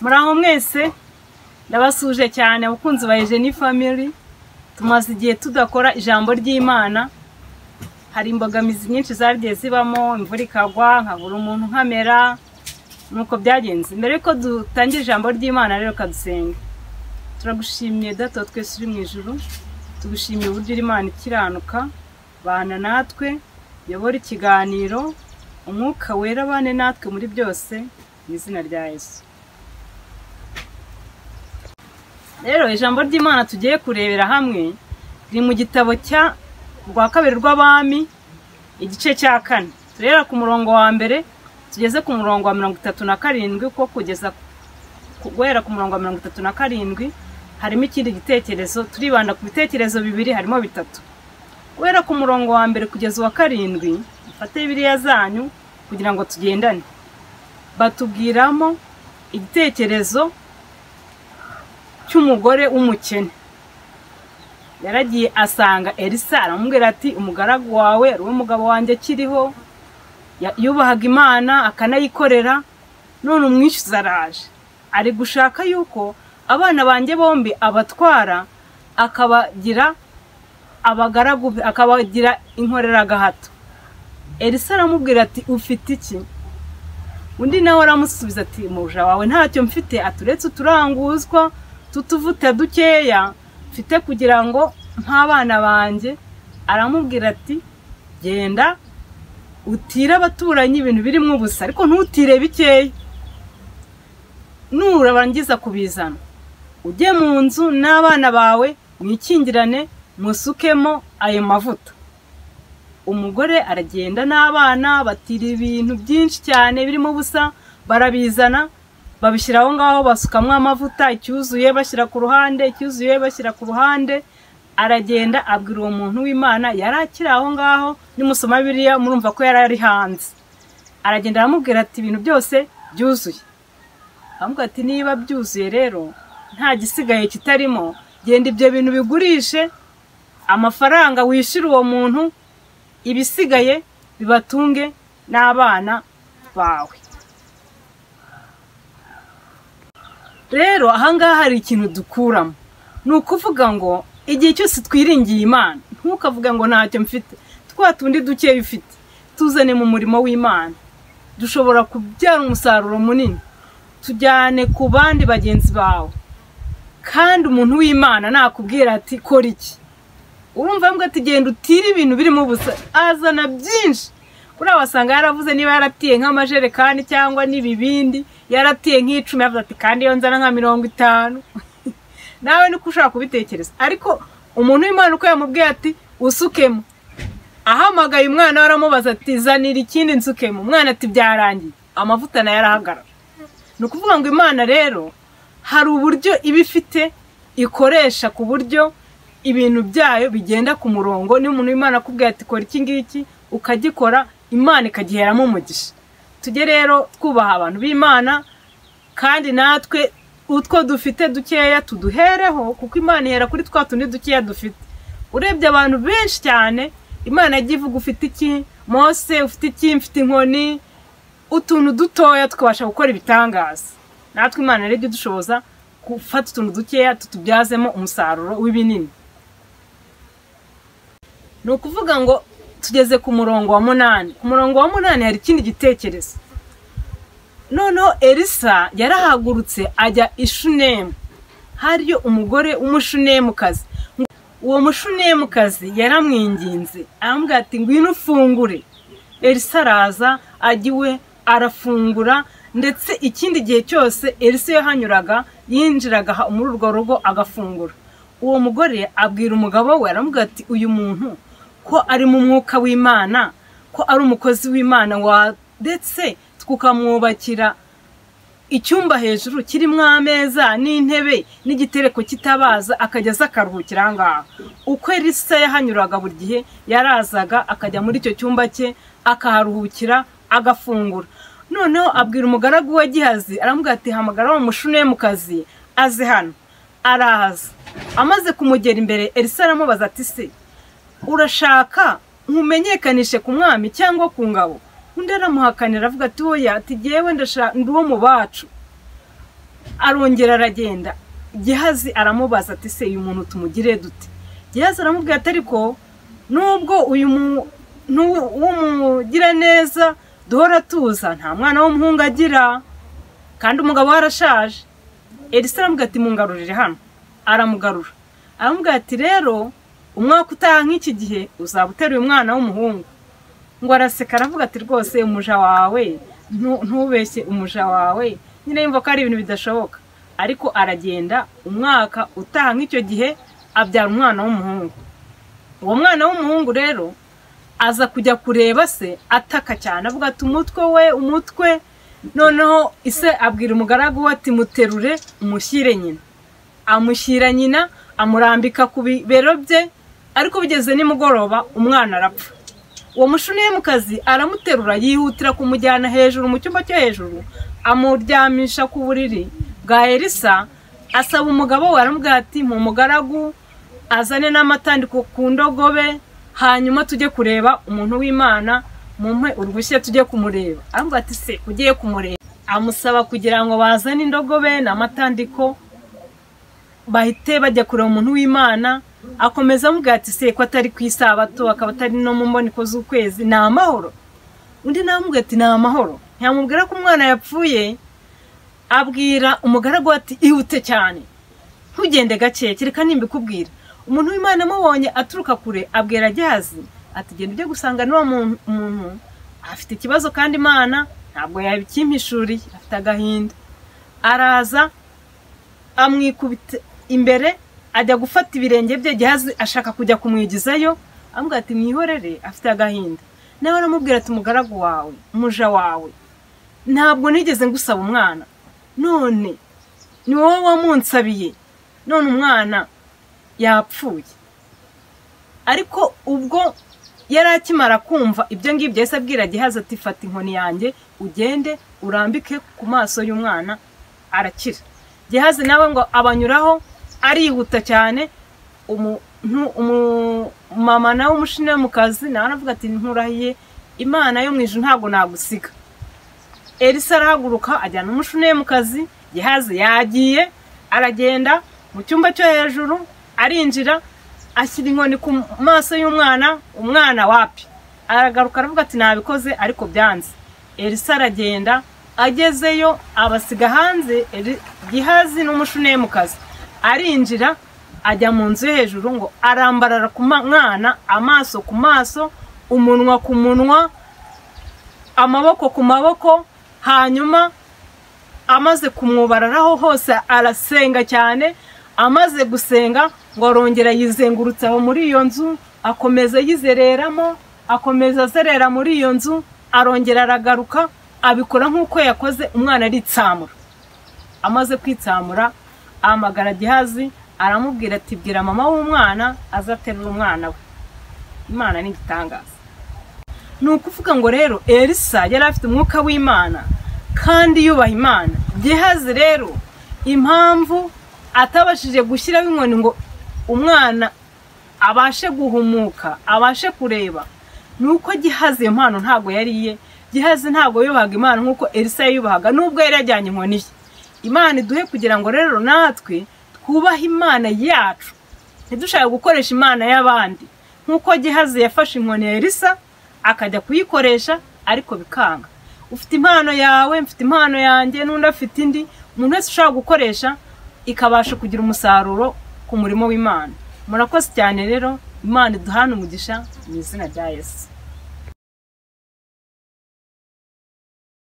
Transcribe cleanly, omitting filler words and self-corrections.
Muraho mwese ndabasuje cyane abakunzi ba Eugenie Family. Tumaze igihe tudakora ijambo ry'Imana. Hari imbogamizi nyinshi zagiye zibamo, imvura ikagwa nkabura umuntu nkamera, nuko byagenze. Mbere ko dutangira ijambo ry'Imana rero kadusenga. Turagushimiye Data twese uri mu ijuru, tugushimiye uburyo Imana ikiranuka, bana natwe, yobora ikiganiro, umwuka wera bane natwe muri byose mu izina rya Yesu. Rero ijambo ry'Imana tugiye kurebera hamwe riri mu gitabo cya rwa kabiri rw'abami igice cya 4. Turera ku murongo wa mbere tugeze ku murongo wa 37 ko kugeza guhera ku murongo wa 37 harimo ikindi gitekerezo. Turibanda ku bitekerezo bibiri, harimo bitatu. Guhera ku murongo wa mbere kugeza wa 7 mfate Bibiliya zanyu kugira ngo tugendane. Batubwiramo igitekerezo cy'umugore w'umukene. Yaragiye asanga Elisa aramubwira ati umugaragu wawe ari umugabo wanjye kiriho, yubahaga Imana akanayikorera, none umwishyuza araje ari gushaka yuko abana banjye bombi abatwara akabagira abagaragu, akabagira inkorera gahato. Elisa aramubwira ati ufite iki? Undi nawe aramusubiza ati muja wawe ntacyo mfite, aturetse uturanguzwa tutuvuta dukeya mfite kugira ngo nk'abana banjye. Aramubwira ati genda utire abaturanyi ibintu birimo ubusa, ariko ntutire bikeya. Nurabangiza kubizana ujye mu nzu n'abana bawe mwikingirane musukemo ayo mavuta. Umugore aragenda n'abana batira ibintu byinshi cyane birimo ubusa, barabizana babishyiraho ngaho basukamwa amavuta, icyuzuye bashyira ku ruhande, icyuzuye bashyira ku ruhande. Aragenda abwira uwo muntu w'Imana yarakira aho ngaho, nimusoma Bibiliya murumva ko yarari hanze. Aragenda aramubwira ati ibintu byose byuzuye. Aramubwira ati niba byuzuye rero nta gisigaye kitarimo, genda ibyo bintu bigurishe amafaranga wishira uwo muntu, ibisigaye bibatunge n'abana bawe. Rero ahangaha hari ikintu dukuramo, ni ukuvuga ngo igihe cyose twiringiye Imana ntukavuga ngo ntacyo mfite. Twa tundi duke ufite tuzane mu murimo w'Imana, dushobora kubyara umusaruro munini, tujyane ku bandi bagenzi bawe. Kandi umuntu w'Imana nakubwira ati kora iki, urumva mbwa ati genda utire ibintu birimo ubusa, azana byinshi. Ura wasanga yaravuze niba yaratiye nk'amajerekani cyangwa n'ibibindi, yaratiye nk'icumi, yavuze ati kandi yo nzana nka 50. Nawe niko ushaka kubitekereza, ariko umuntu w'Imana uko yamubwiye ati usukemo, ahamagaye umwana waramubaza ati zanira ikindi nsukemo. Umwana ati byarangiye, amavuta na yarahagarara. Ni ukuvuga ngo Imana rero hari uburyo ibifite ikoresha ku buryo ibintu byayo bigenda ku murongo. Ni umuntu w'Imana akubwiye ati kora iki ngiki ukagikora, Imana ikagiheramo umugisha. Tujye rero twubaha abantu b'Imana, kandi natwe utwo dufite dukeya tuduhereho, kuko Imana ihera kuri twa tundi dukeya dufite. Urebye abantu benshi cyane Imana yagiye ivuga ufite iki, Mose ufite iki, mfite inkoni, utuntu dutoya tukabasha gukora ibitangaza. Natwe Imana rero dushoboza gufata utuntu dukeya tutubyazemo umusaruro w'ibinini. Ni ukuvuga ngo tugeze ku murongo wa 8. Ku murongo wa 8 hari ikindi gitekerezo. Noneho Elisa yarahagurutse ajya i Shunemu. Hariyo umugore w'umushunemukazi. Uwo mushunemukazi yaramwinginze, aramubwira ati ngwino ufungure. Elisa araza agiwe arafungura, ndetse ikindi gihe cyose Elisa yahanyuraga yinjiraga muri urwo rugo agafungura. Uwo mugore abwira umugabo we, aramubwira ati uyu muntu ko ari mu mwuka w'Imana, ko ari umukozi w'Imana, ndetse tukamwubakira icyumba hejuru kirimo ameza n'intebe n'igitereko kitabaza, akajya akaruhukira ngaho. Uko Elisa yahanyuraga buri gihe yarazaga akajya muri icyo cyumba cye akaharuhukira agafungura. Noneho abwira umugaragu we Gihazi, aramubwira ati hamagara umushunemukazi aze hano. Arahaza, amaze kumugera imbere Elisa aramubaza ati se urashaka nkumenyekanishe ku mwami cyangwa ku ngabo? undi aramuhakanira avuga ati oya, ati jyewe ndi uwo mu bacu. Arongera aragenda. Gehazi aramubaza ati se uyu muntu tumugire dute? Gehazi aramubwira ati ariko nubwo uyu wumugira neza duhora tuza, nta mwana w'umuhungu agira kandi umugabo warashaje. Elisa aramubwira ati mungarurire hano. Aramugarura. Aramubwira ati rero umwaka utaha nk'iki gihe uzaba uteruye umwana w'umuhungu. Ngo araseka aravuga ati rwose umuja wawe ntubeshye umuja wawe, nyine yumva ko ari ibintu bidashoboka. Ariko aragenda umwaka utaha nk'icyo gihe abyara umwana w'umuhungu. Uwo mwana w'umuhungu rero aza kujya kureba se ataka cyane avuga ati umutwe. Noneho ise abwira umugaragu we ati muterure umushyire nyina. Amushyira nyina, amurambika ku bibero bye, ariko bigeze nimugoroba umwana arapfa. Uwo mushuneymukazi aramuterura yihutira kumujyana hejuru mu cyumba cyo hejuru, amuryamisha ku buriri bwa Elisa. Asaba umugabo we aramubwira ati mu mugaragu azane n'amatandiko ku ndogobe, hanyuma tujye kureba umuntu w'Imana, mumpe uruhushya tujye kumureba. Aramubwira ati se ugiye kumureba? Amusaba kugira ngo bazane indogobe n'amatandiko bahite bajya kureba umuntu w'Imana. Akomeza amubwira ati se ko atari ku isabato, akaba atari no mu mboneko z'ukwezi, ni amahoro? Undi namubwira ati ni amahoro. Ntiyamubwira ko umwana yapfuye. Abwira umugaragu ati ihute cyane, ntugende gake, reka nimbikubwira. Umuntu w'Imana amubonye aturuka kure abwira Gehazi ati genda ujye gusanga n'uwo muntu afite ikibazo kandi Imana ntabwo yabikimpishuriye, afite agahinda. Araza amwikubita imbere, ajya gufata ibirenge bye. Gehazi ashaka kujya kumwigizayo, amubwira ati mwihorere, afite agahinda. Nawe aramubwira ati umugaragu wawe, umuja wawe, ntabwo nigeze ngusaba umwana, none ni wowe wamunsabiye, none umwana yapfuye. Ariko ubwo yari akimara kumva ibyo ngibyo yahise abwira Gehazi ati fata inkoni yanjye ugende urambike ku maso y'umwana arakira. Gehazi nawe ngo abanyuraho arihuta cyane. Mama nawe umushineymukazi nawe aravuga ati nturahiye Imana yo mu ijuru ntabwo nagusiga. Elisa arahaguruka ajyana umushineymukazi. Gehazi yagiye aragenda mu cyumba cyo hejuru, arinjira ashyira inkoni ku maso y'umwana. Umwana wapi? Aragaruka aravuga ati nabikoze ariko byanze. Elisa aragenda, agezeyo abasiga hanze Gehazi n'umushineymukazi. Arinjira ajya mu nzu hejuru ngo arambarara ku mwana, amaso ku maso, umunwa ku munwa, amaboko ku maboko. Hanyuma amaze kumwubararaho hose arasenga cyane. Amaze gusenga ngo arongera yizengurutse aho muri iyo nzu, akomeza yizereramo, akomeza azerera muri iyo nzu. Arongera aragaruka abikora nk'uko yakoze, umwana aritsamura. Amaze kwitsamura ahamagara Gehazi aramubwira ati bwira mama w'umwana azaterura umwana we. Imana ni igitangaza. Ni ukuvuga ngo rero Elisa yari afite umwuka w'Imana kandi yubaha Imana. Gehazi rero impamvu atabashije gushyiraho inkoni ngo umwana abashe guhumuka, abashe kureba, nuko Gehazi iyo mpano ntago yariye. Gehazi ntago yubahaga Imana nkuko Elisa yubahaga, nubwo yari yajyanye inkoni ye. Imana iduhe kugira ngo rero natwe twubahe Imana yacu, ntidushaka gukoresha Imana y'abandi, nkuko Gehazi yafashe inkoni ya Elisa akajya kuyikoresha ariko bikanga. Ufite impano yawe, mfite impano yanjye, n'undi afite indi, umuntu wese ushaka gukoresha ikabasha kugira umusaruro ku murimo w'Imana. Murakoze cyane rero, Imana iduhane umugisha mu izina rya Yesu.